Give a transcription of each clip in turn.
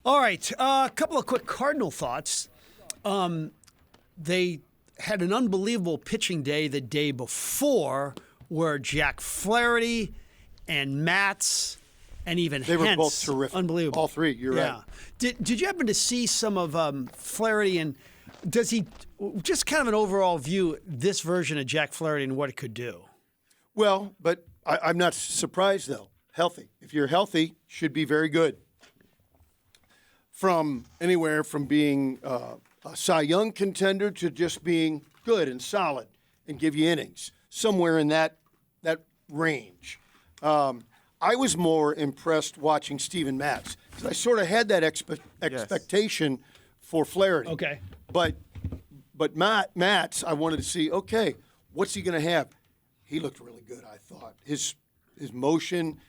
All right, a couple of quick Cardinal thoughts. They had an unbelievable pitching day the day before where Jack Flaherty and Matz and even They Hentz, were both terrific. Unbelievable. All three, you're right. Did you happen to see some of Flaherty, and does he, just kind of an overall view, this version of Jack Flaherty and what it could do? Well, but I'm not surprised, though. Healthy. If you're healthy, should be very good. From anywhere from being a Cy Young contender to just being good and solid and give you innings, somewhere in that range. I was more impressed watching Steven Matz because I sort of had that expectation for Flaherty. Okay. But Matz, I wanted to see, okay, what's he going to have? He looked really good, I thought. His motion,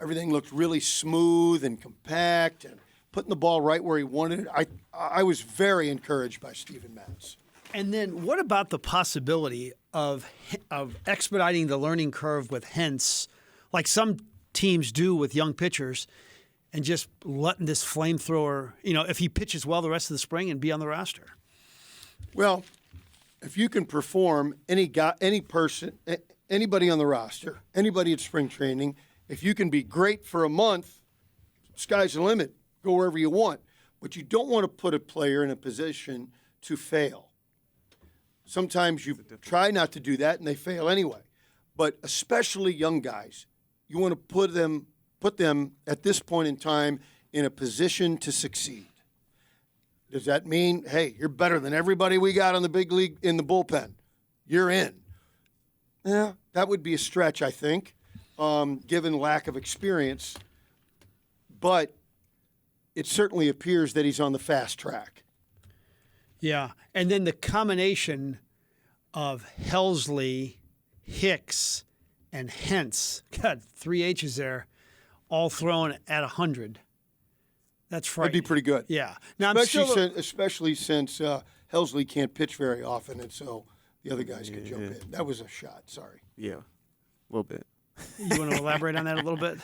everything looked really smooth and compact and putting the ball right where he wanted it. I was very encouraged by Steven Matz. And then what about the possibility of expediting the learning curve with Hentz, like some teams do with young pitchers, and just letting this flamethrower, if he pitches well the rest of the spring and be on the roster? Well, if you can perform, anybody on the roster, anybody at spring training, if you can be great for a month, sky's the limit. Go wherever you want. But you don't want to put a player in a position to fail. Sometimes you try not to do that, and they fail anyway. But especially young guys, you want to put them at this point in time in a position to succeed. Does that mean, hey, you're better than everybody we got on the big league in the bullpen? You're in. Yeah, that would be a stretch, I think, given lack of experience. But it certainly appears that he's on the fast track. Yeah, and then the combination of Helsley, Hicks, and Hentz, God, 3 H's there, all thrown at 100. That's frightening. That'd be pretty good. Yeah. Now, especially since Helsley can't pitch very often, and so the other guys can jump in. That was a shot. Sorry. Yeah, a little bit. You want to elaborate on that a little bit?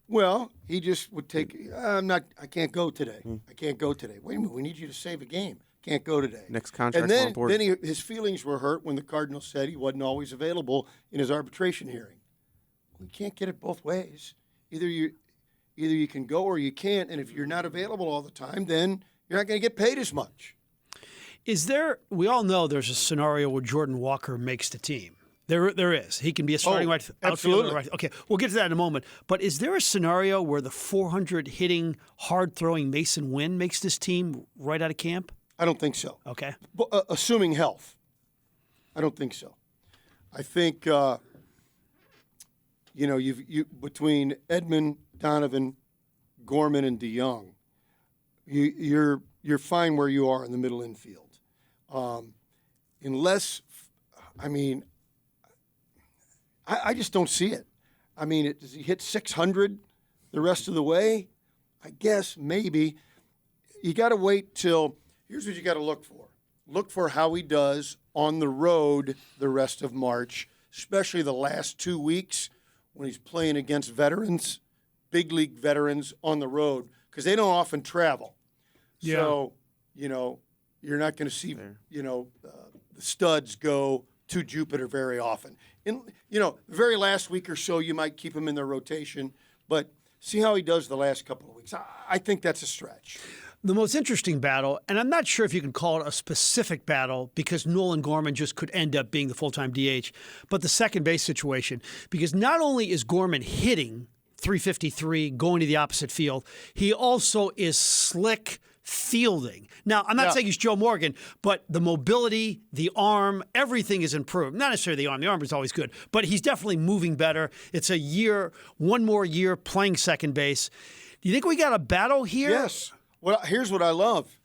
Well, he just would take. I can't go today. I can't go today. Wait a minute. We need you to save a game. Can't go today. Next contract on board. And then his feelings were hurt when the Cardinals said he wasn't always available in his arbitration hearing. We can't get it both ways. Either you can go or you can't, and if you're not available all the time, then you're not going to get paid as much. We all know there's a scenario where Jordan Walker makes the team. There is. He can be a starting outfielder. Absolutely. Right. Okay, we'll get to that in a moment. But is there a scenario where the 400-hitting, hard-throwing Mason Wynn makes this team right out of camp? I don't think so. Okay. Assuming health. I don't think so. I think, you between Edman, Donovan, Gorman, and DeYoung, you're fine where you are in the middle infield. Unless, I just don't see it. Does he hit 600 the rest of the way? I guess maybe. You got to wait till. Here's what you got to look for. Look for how he does on the road the rest of March, especially the last 2 weeks when he's playing against veterans, big league veterans on the road, because they don't often travel. Yeah. So, you're not going to see, the studs go to Jupiter very often. In, the very last week or so, you might keep him in their rotation, but see how he does the last couple of weeks. I think that's a stretch. The most interesting battle, and I'm not sure if you can call it a specific battle because Nolan Gorman just could end up being the full-time DH, but the second base situation, because not only is Gorman hitting .353, going to the opposite field, he also is slick fielding. Now, I'm not saying he's Joe Morgan, but the mobility, the arm, everything is improved. Not necessarily the arm. The arm is always good, but he's definitely moving better. It's one more year playing second base. Do you think we got a battle here? Yes. Well, here's what I love.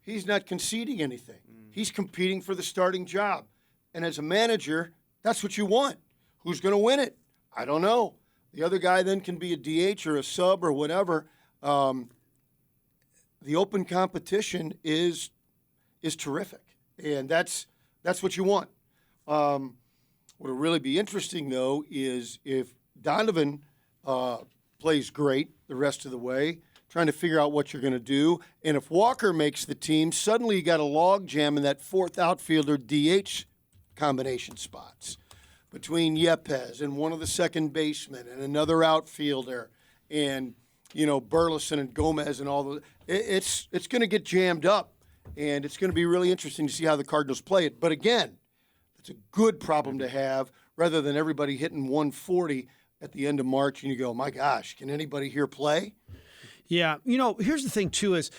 He's not conceding anything. He's competing for the starting job. And as a manager, that's what you want. Who's going to win it? I don't know. The other guy then can be a DH or a sub or whatever. The open competition is terrific, and that's what you want. What will really be interesting, though, is if Donovan plays great the rest of the way, trying to figure out what you're going to do. And if Walker makes the team, suddenly you got a log jam in that fourth outfielder DH combination spots between Yepes and one of the second basemen and another outfielder and, Burleson and Gomez and all those. It's going to get jammed up, and it's going to be really interesting to see how the Cardinals play it. But again, it's a good problem to have rather than everybody hitting 140 at the end of March and you go, my gosh, can anybody here play? Yeah. Here's the thing, too, is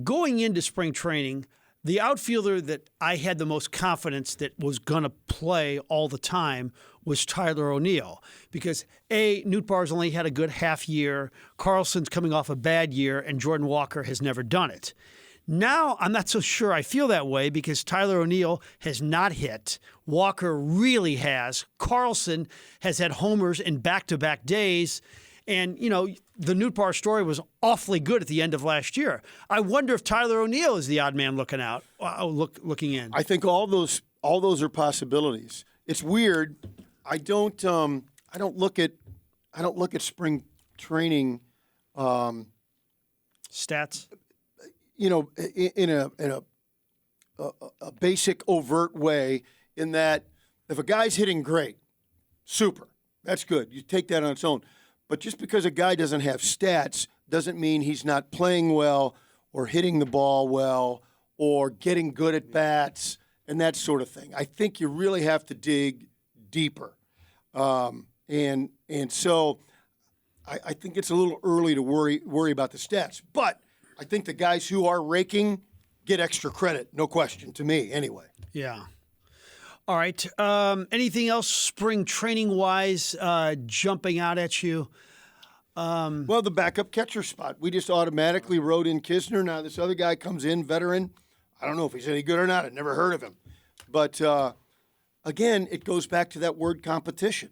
going into spring training, the outfielder that I had the most confidence that was going to play all the time was Tyler O'Neill because, A, Nootbaar's only had a good half year, Carlson's coming off a bad year, and Jordan Walker has never done it. Now, I'm not so sure I feel that way because Tyler O'Neill has not hit. Walker really has. Carlson has had homers in back-to-back days. And, the Nootbaar story was awfully good at the end of last year. I wonder if Tyler O'Neill is the odd man looking in. I think all those are possibilities. It's weird. I don't look at spring training stats. In a basic overt way, in that if a guy's hitting great, super, that's good. You take that on its own. But just because a guy doesn't have stats doesn't mean he's not playing well or hitting the ball well or getting good at bats and that sort of thing. I think you really have to dig deeper. And so I think it's a little early to worry about the stats. But I think the guys who are raking get extra credit, no question, to me anyway. Yeah. All right. Anything else spring training-wise jumping out at you? Well, the backup catcher spot. We just automatically wrote in Kisner. Now this other guy comes in, veteran. I don't know if he's any good or not. I've never heard of him. But, again, it goes back to that word competition.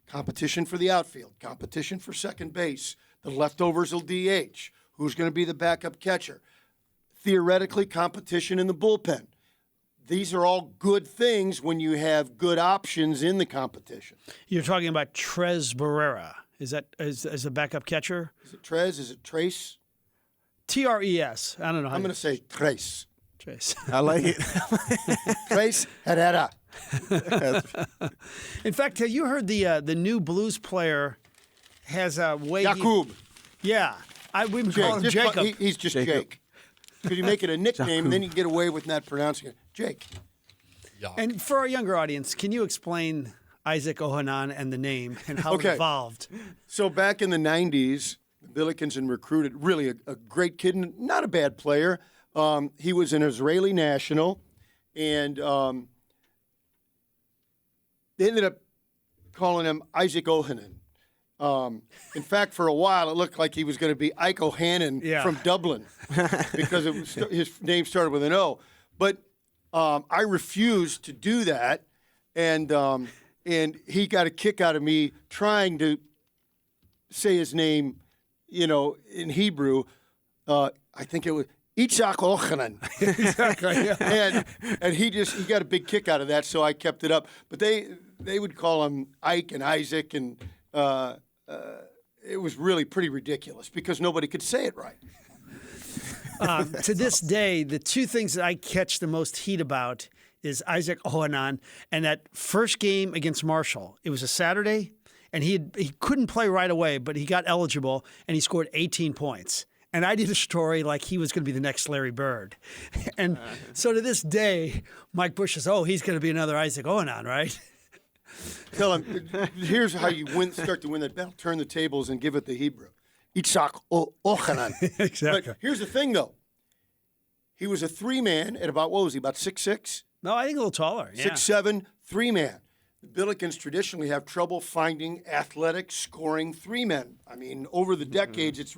Competition for the outfield. Competition for second base. The leftovers will DH. Who's going to be the backup catcher? Theoretically, competition in the bullpen. These are all good things when you have good options in the competition. You're talking about Tres Barrera. Is that as a backup catcher? Is it Tres? Is it Trace? Tres. I don't know how I'm going to say Trace. Trace. I like it. Trace Herrera. In fact, have you heard the new blues player has a way? Jakub. Yeah. We've been calling him Jacob. He's just Jake. Because you make it a nickname, and then you get away with not pronouncing it. Jake. Yeah. And for our younger audience, can you explain Isaac Ohanan and the name and how it evolved? So back in the 90s, the Billikens recruited really a great kid, and not a bad player. He was an Israeli national, and they ended up calling him Isaac Ohanan. In fact, for a while, it looked like he was going to be Ike Ohanan from Dublin because his name started with an O. But I refused to do that, and he got a kick out of me trying to say his name, in Hebrew. I think it was Itzhak Ochanan. Exactly. Yeah. And he got a big kick out of that, so I kept it up. But they would call him Ike and Isaac, and it was really pretty ridiculous because nobody could say it right. To this day, the two things that I catch the most heat about is Isaac Ohanan and that first game against Marshall. It was a Saturday, and he couldn't play right away, but he got eligible, and he scored 18 points. And I did a story like he was going to be the next Larry Bird. And so to this day, Mike Bush says, he's going to be another Isaac Ohanan, right? Tell him, here's how you start to win that battle. Turn the tables and give it the Hebrew. Itzhak Ochanan. Exactly. But here's the thing, though. He was a three-man at about 6'6"? No, I think a little taller. Yeah. 6'7", three-man. The Billikens traditionally have trouble finding athletic, scoring three-men. I mean, over the decades, it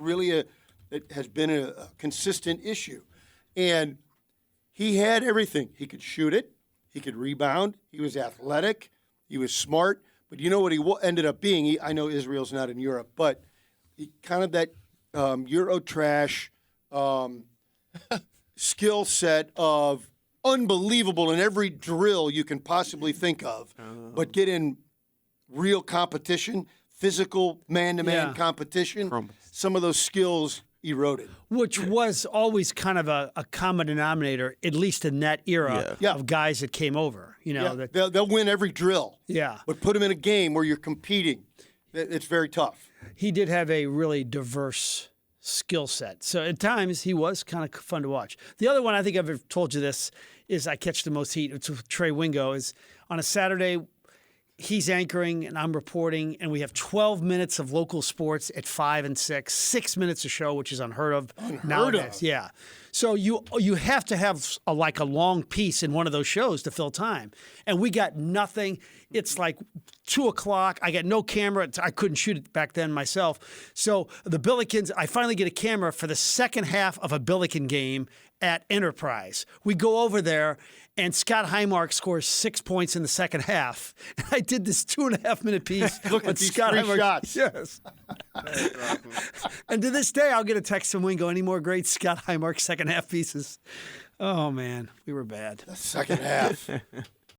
has been a consistent issue. And he had everything. He could shoot it. He could rebound. He was athletic. He was smart. But you know what he ended up being? I know Israel's not in Europe, but he kind of that Euro trash skill set of unbelievable in every drill you can possibly think of, but get in real competition, physical man-to-man competition. Some of those skills eroded. Which was always kind of a common denominator, at least in that era Yeah. of guys that came over. They'll win every drill. Yeah. But put them in a game where you're competing. It's very tough. He did have a really diverse skill set. So at times he was kind of fun to watch. The other one, I think I've told you this, is I catch the most heat. It's with Trey Wingo. Is on a Saturday, he's anchoring and I'm reporting, and we have 12 minutes of local sports at 5 and 6, 6 minutes a show, which is unheard of nowadays. Yeah. So you have to have a long piece in one of those shows to fill time. And we got nothing. It's like 2:00. I got no camera. I couldn't shoot it back then myself. So the Billikens, I finally get a camera for the second half of a Billiken game at Enterprise. We go over there, and Scott Highmark scores 6 points in the second half. I did this 2.5 minute piece. Look at these Scott Highmark shots. Yes. And to this day, I'll get a text from Wingo. Any more great Scott Highmark second half pieces? Oh man, we were bad. The second half.